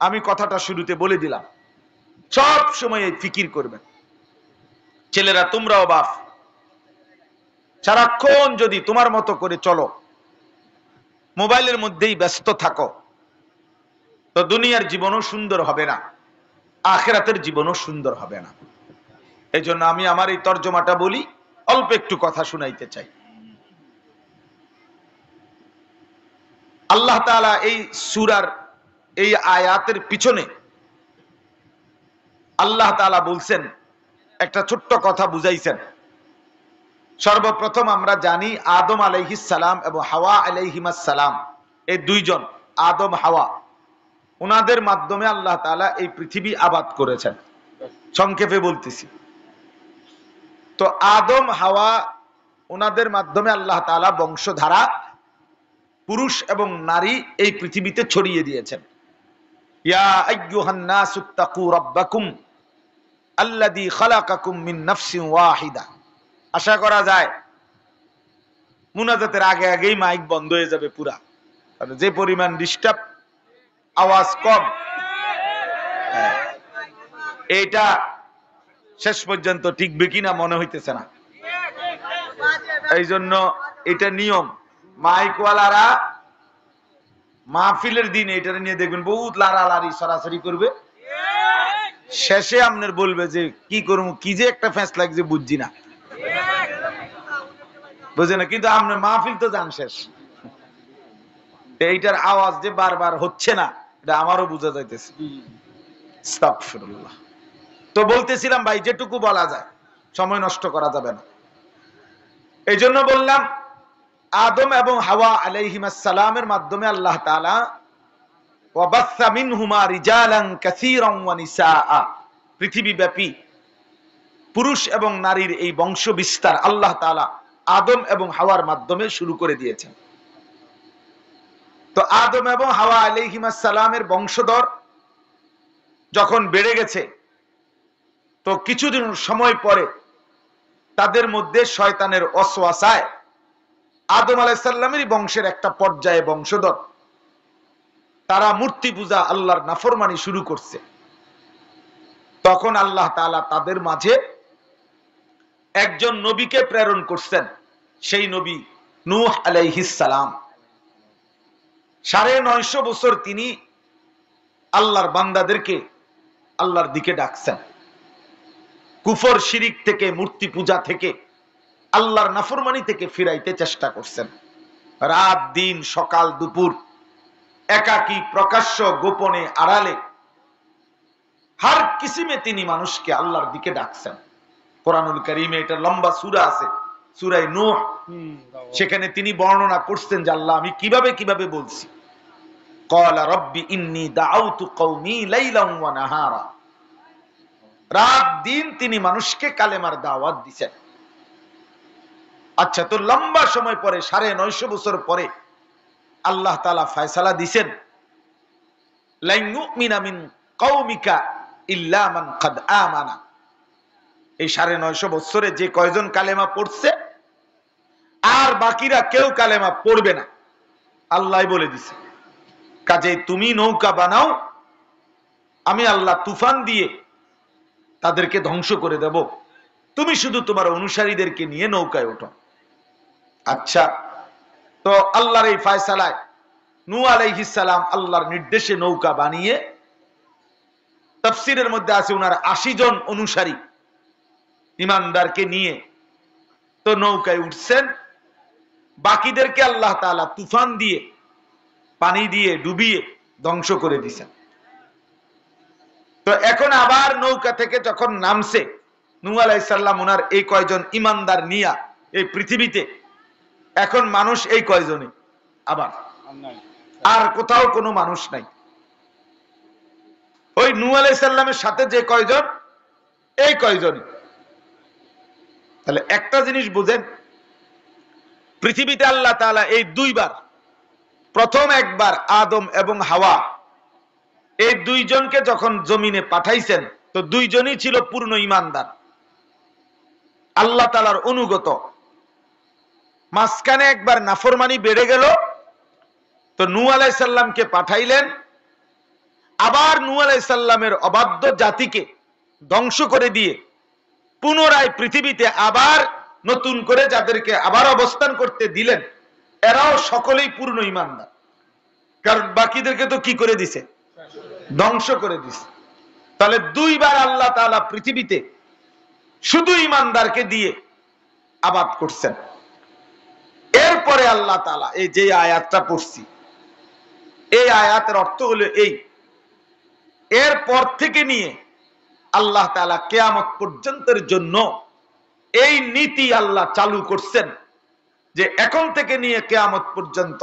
আমি কথাটা শুরুতে বলে দিলাম, সব সময় এই ফিকির করবেন। ছেলেরা তোমরাও বাপ, সারাক্ষণ যদি তোমার মতো করে চলো, মোবাইলের মধ্যেই ব্যস্ত থাকো, তো দুনিয়ার জীবনও সুন্দর হবে না, আখিরাতের জীবনও সুন্দর হবে না। এই জন্য আমি আমার এই তর্জমাটা বলি, অল্প একটু কথা শুনাইতে চাই। আল্লাহ তাআলা এই সূরার এই আয়াতের পিছনে আল্লাহ তাআলা বলছেন, একটা ছোট্ট কথা বুঝাইছেন। সর্বপ্রথম আমরা জানি আদম আলাইহিস সালাম এবং হাওয়া আলাইহিমাস সালাম, এই দুইজন আদম হাওয়া, ওনাদের মাধ্যমে আল্লাহ তাআলা এই পৃথিবী আবাদ করেছেন। সংক্ষেপে বলতেছি, তো আদম হাওয়া ওনাদের মাধ্যমে আল্লাহ তাআলা বংশধারা পুরুষ এবং নারী এই পৃথিবীতে ছড়িয়ে দিয়েছেন। ইয়া আইয়ুহান নাসুত্তাকু রাব্বাকুম আল্লাযী খালাকাকুম মিন নাফসিন ওয়াহিদা। আশা করা যায় মুনাজাতের আগে আগেই মাইক বন্ধ হয়ে যাবে পুরা, কারণ যে পরিমাণ ডিস্টার্ব, আওয়াজ কম, এইটা শেষ পর্যন্ত টিকবে কিনা মনে হইতেছে না। এই জন্য এটা নিয়ম, মাইকওয়ালারা মাহফিলের দিন এটা নিয়ে দেখবেন বহুত লাড়ালাড়ি সরাসরি করবে, শেষে আপনার বলবে যে কি করবো, কি যে একটা ফ্যাঁস লাগছে বুঝছি না, বুঝে না, কিন্তু আপনার মাহফিল তো যান শেষ। এইটার আওয়াজ যে বারবার হচ্ছে না, এটা আমারও বোঝা যাইতেছে। আস্তাগফিরুল্লাহ। তো বলতেছিলাম ভাই, যেটুকু বলা যায়, সময় নষ্ট করা যাবে না। এই জন্য বললাম আদম এবং হাওয়া আলাইহিমাস সালামের মাধ্যমে আল্লাহ তাআলা ওয়াবাসসা মিনহুমা রিজালান কাসীরান ওয়া নিসাআ, পৃথিবীব্যাপী পুরুষ এবং নারীর এই বংশ বিস্তার আল্লাহ তাআলা আদম এবং হাওয়ার মাধ্যমে শুরু করে দিয়েছেন। তো আদম এবং হাওয়া আলাইহিমাস সালামের বংশধর যখন বেড়ে গেছে, তো কিছুদিন সময় পরে তাদের মধ্যে শয়তানের ওয়াসওয়াসায় আদম আলাইহিস সালামের বংশের একটা পর্যায়ে বংশধর তারা মূর্তি পূজা, আল্লাহর নাফরমানি শুরু করছে। তখন আল্লাহ তাআলা তাদের মাঝে একজন নবীকে প্রেরণ করছেন, সেই নবী নূহ আলাইহিস সালাম। 950 বছর তিনি আল্লাহর বান্দাদেরকে আল্লাহর দিকে ডাকছেন, কুফর শিরিক থেকে, মূর্তি পূজা থেকে, আল্লাহর নাফরমানি থেকে ফিরাইতে চেষ্টা করছেন। রাত দিন, সকাল দুপুর, একাকী, প্রকাশ্য, গোপনে, আড়ালে, হার কিসিমে তিনি মানুষকে আল্লাহর দিকে ডাকছেন। কোরআনুল কারীমে এটা লম্বা সূরা আছে, সূরা নূহ, সেখানে তিনি বর্ণনা করছেন যে আল্লাহ আমি কিভাবে কিভাবে বলছি। ক্বালা রাব্বি ইন্নী দাআউতু কওমি লাইলান ওয়া নাহারা, রাত দিন তিনি মানুষকে কালেমার দাওয়াত দিয়েছেন। আচ্ছা, তো লম্বা সময় পরে, 950 বছর পরে আল্লাহ তাআলা ফয়সালা দিবেন, লান ইউমিনা মিন কওমিকা ইল্লা মান কাদ আমানা। এই 950 বছরে যে কয়জন কালেমা পড়ছে, আর বাকিরা কেউ কালেমা পড়বে না, আল্লাহ বলে দিছে। কাজেই তুমি নৌকা বানাও, আমি আল্লাহ তুফান দিয়ে তাদেরকে ধ্বংস করে দেব, তুমি শুধু তোমার অনুসারীদেরকে নিয়ে নৌকায় ওঠো। আচ্ছা, তো আল্লাহর এই ফয়সালায় নূহ আলাইহিস সালাম আল্লাহর নির্দেশে নৌকা বানিয়ে, তাফসীরের মধ্যে আছে ওনার 80 জন অনুসারী ঈমানদারকে নিয়ে তো নৌকায় উঠছেন। বাকিদেরকে আল্লাহ তাআলা তুফান দিয়ে, পানি দিয়ে ডুবিয়ে ধ্বংস করে দিয়েছেন। তো এখন আবার নৌকা থেকে যখন নামছে নূহ আলাইহিস সালাম, ওনার এই কয়জন ঈমানদার নিয়া এই পৃথিবীতে, এখন মানুষ এই কয়জনই, আবার আর কোথাও কোনো মানুষ নাই। ওই নূহ আলাইহিস সালামের সাথে যে কয়জন, এই কয়জনই। তাহলে একটা জিনিস বুঝেন, পৃথিবীতে আল্লাহ তাআলা এই দুইবার, প্রথম একবার আদম এবং হাওয়া, এই দুইজনকে যখন জমিনে পাঠাইছেন, তো দুইজনই ছিল পূর্ণ ঈমানদার, আল্লাহ তাআলার অনুগত। মাঝখানে একবার নাফরমানি বেড়ে গেল, তো নূহ আলাইহিস সালামকে পাঠাইলেন, আবার নূহ আলাইহিস সালামের অবাধ্য জাতিকে ধ্বংস করে দিয়ে পুনরায় পৃথিবীতে আবার নতুন করে যাদেরকে আবার অবস্থান করতে দিলেন, এরাও সকলেই পূর্ণ ঈমানদার। কারণ বাকিদেরকে তো কি করে দিছে? ধ্বংস করে দিছে। তাহলে দুইবার আল্লাহ তাআলা পৃথিবীতে শুধু ঈমানদারকে দিয়ে আবাদ করছেন। এরপরে আল্লাহ তাআলা এই যে আয়াতটা পড়ছি, এই আয়াতের অর্থ হলো এই, এরপর থেকে নিয়ে আল্লাহ তাআলা কিয়ামত পর্যন্তের জন্য এই নীতি আল্লাহ চালু করছেন যে এখন থেকে নিয়ে কিয়ামত পর্যন্ত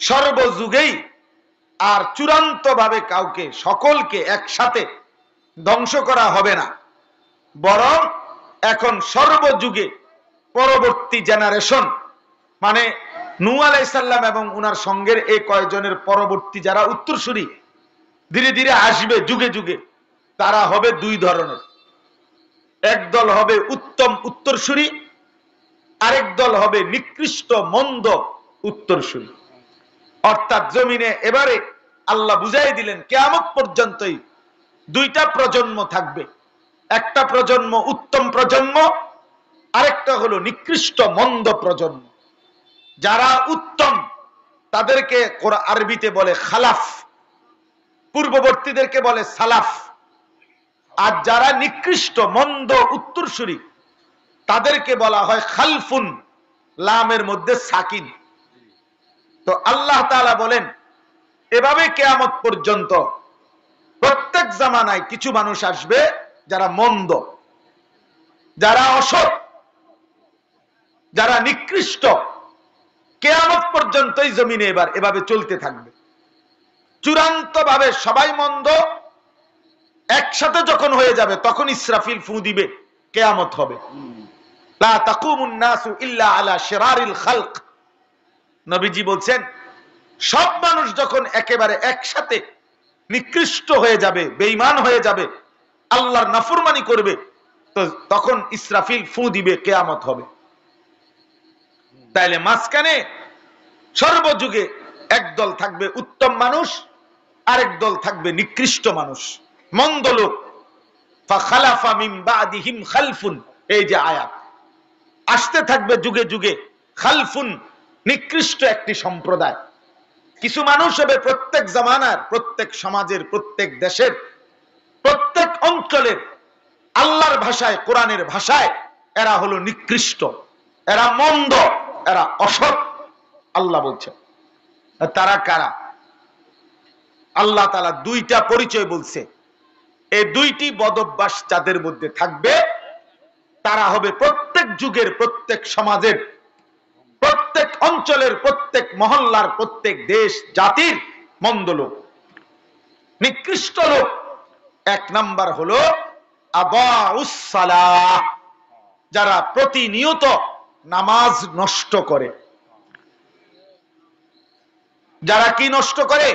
সর্বযুগেই আর চূড়ান্ত ভাবে কাউকে সকলকে একসাথে ধ্বংস করা হবে না, বরং এখন সর্বযুগে পরবর্তী জেনারেশন মানে নূহ আলাইহিস সালাম এবং উনার সঙ্গের এই কয়জনের পরবর্তী যারা উত্তরসূরি ধীরে ধীরে আসবে যুগে যুগে, তারা হবে দুই ধরনের। একদল হবে উত্তম উত্তরসূরি, আরেক দল হবে নিকৃষ্ট মন্দ উত্তরসূরি। অর্থাৎ জমিনে এবারে আল্লাহ বুঝাই দিলেন কিয়ামত পর্যন্তই দুইটা প্রজন্ম থাকবে, একটা প্রজন্ম উত্তম প্রজন্ম, আরেকটা হলো নিকৃষ্ট মন্দ প্রজন্ম। যারা উত্তম তাদেরকে আরবিতে বলে খালাফ, পূর্ববর্তীদেরকে বলে সালাফ, আর যারা নিকৃষ্ট মন্দ উত্তরসূরি তাদেরকে বলা হয় খালফুন, লামের মধ্যে সাকিন। তো আল্লাহ তাআলা বলেন এভাবে কিয়ামত পর্যন্ত প্রত্যেক জামানায় কিছু মানুষ আসবে যারা মন্দ, যারা অসৎ, যারা নিকৃষ্ট, কিয়ামত পর্যন্তই জমিনে এবার এভাবে চলতে থাকবে। চূড়ান্ত ভাবে সবাই মন্দ একসাথে যখন হয়ে যাবে তখন ইসরাফিল ফু দিবে, কিয়ামত হবে। লা তাকুমুন নাসু ইল্লা আলা শিরারিল খালক, নবীজি বলছেন সব মানুষ যখন একেবারে একসাথে নিকৃষ্ট হয়ে যাবে, বেঈমান হয়ে যাবে, আল্লাহর নাফরমানি করবে, তো তখন ইসরাফিল ফু দিবে, কিয়ামত হবে। তাইলে মাঝখানে সর্বযুগে একদল থাকবে উত্তম মানুষ, আরেক দল থাকবে নিকৃষ্ট মানুষ, মন্দ লোক। ফাখালাফা মিন বাদিহিম খালফুন, এই যে আয়াত আসতে থাকবে যুগে যুগে খালফুন, নিকৃষ্ট একটি সম্প্রদায়। কিছু মানুষ হবে প্রত্যেক জামানার, প্রত্যেক সমাজের, প্রত্যেক দেশের, প্রত্যেক অঞ্চলের, আল্লাহর ভাষায়, কোরআনের ভাষায় এরা হলো নিকৃষ্ট, এরা মন্দ, এরা অসৎ। আল্লাহ বলছেন তারা কারা? আল্লাহ তাআলা দুইটা পরিচয় বলছে। এই দুইটি বদভ্যাস যাদের মধ্যে থাকবে তারা হবে প্রত্যেক যুগের, প্রত্যেক সমাজের, প্রত্যেক অঞ্চলের, প্রত্যেক মহল্লার, প্রত্যেক দেশ জাতির মন্দ লোক, নিকৃষ্ট লোক। এক নাম্বার হলো আদাউস সালাহ, যারা প্রতিনিয়ত নামাজ নষ্ট করে। যারা কি নষ্ট করে?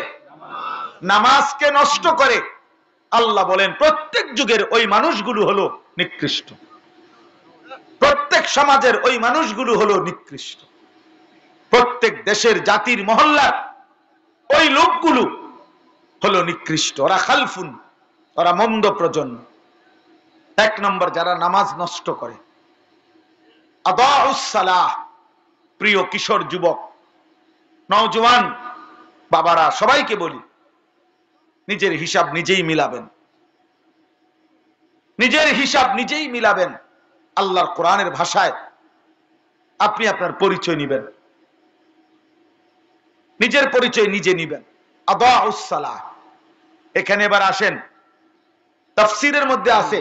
নামাজকে নষ্ট করে। আল্লাহ বলেন প্রত্যেক যুগের ওই মানুষগুলো হলো নিকৃষ্ট, প্রত্যেক সমাজের ওই মানুষগুলো হলো নিকৃষ্ট, প্রত্যেক দেশের, জাতির, মহল্লার ওই লোকগুলো হলো নিকৃষ্ট। ওরা খালফুন, ওরা মন্দ প্রজন্ম। এক নম্বর যারা নামাজ নষ্ট করে, আদাউস সালাহ। প্রিয় কিশোর যুবক, নওজোয়ান বাবারা, সবাইকে বলি নিজের হিসাব নিজেই মিলাবেন, নিজের হিসাব নিজেই মিলাবেন। আল্লাহর কোরআনের ভাষায় আপনি আপনার পরিচয় নিবেন, নিজের পরিচয় নিজে নিবেন। আদাউস সালাহ। এখানে এবার আসেন, তাফসীরের মধ্যে আছে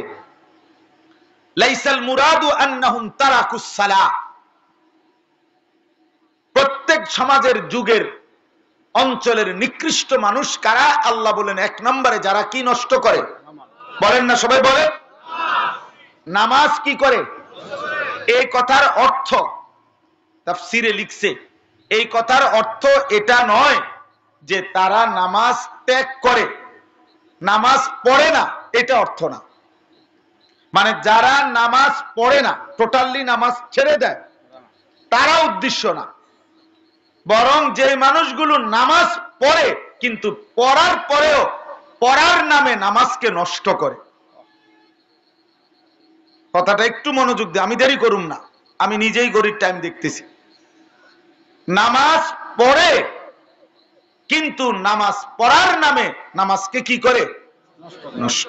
লাইসাল মুরাদু আন্নাহুম তারাকুস সালাহ। প্রত্যেক সমাজের, যুগের, অঞ্চলের নিকৃষ্ট মানুষ কারা? আল্লাহ বলেন এক নম্বরে যারা কি নষ্ট করে? বলেন না, সবাই বলেন। নামাজ কি করে? এই কথার অর্থ তাফসীরে লিখছে, এই কথার অর্থ এটা নয় যে তারা নামাজ ত্যাগ করে, নামাজ পড়ে না, এটা অর্থ না। মানে যারা নামাজ পড়ে না, টোটালি নামাজ ছেড়ে দেয়, তারা উদ্দেশ্য না। বরং যে মানুষগুলো নামাজ পড়ে কিন্তু পড়ার পরেও পড়ার নামে নামাজকে নষ্ট করে। কথাটা একটু মনোযোগ দিয়ে, আমি দেরি করুম না, আমি নিজেই গরিব টাইম দেখতেছি। নামাজ পড়ে কিন্তু নামাজ পড়ার নামে নামাজকে কি করে? নষ্ট।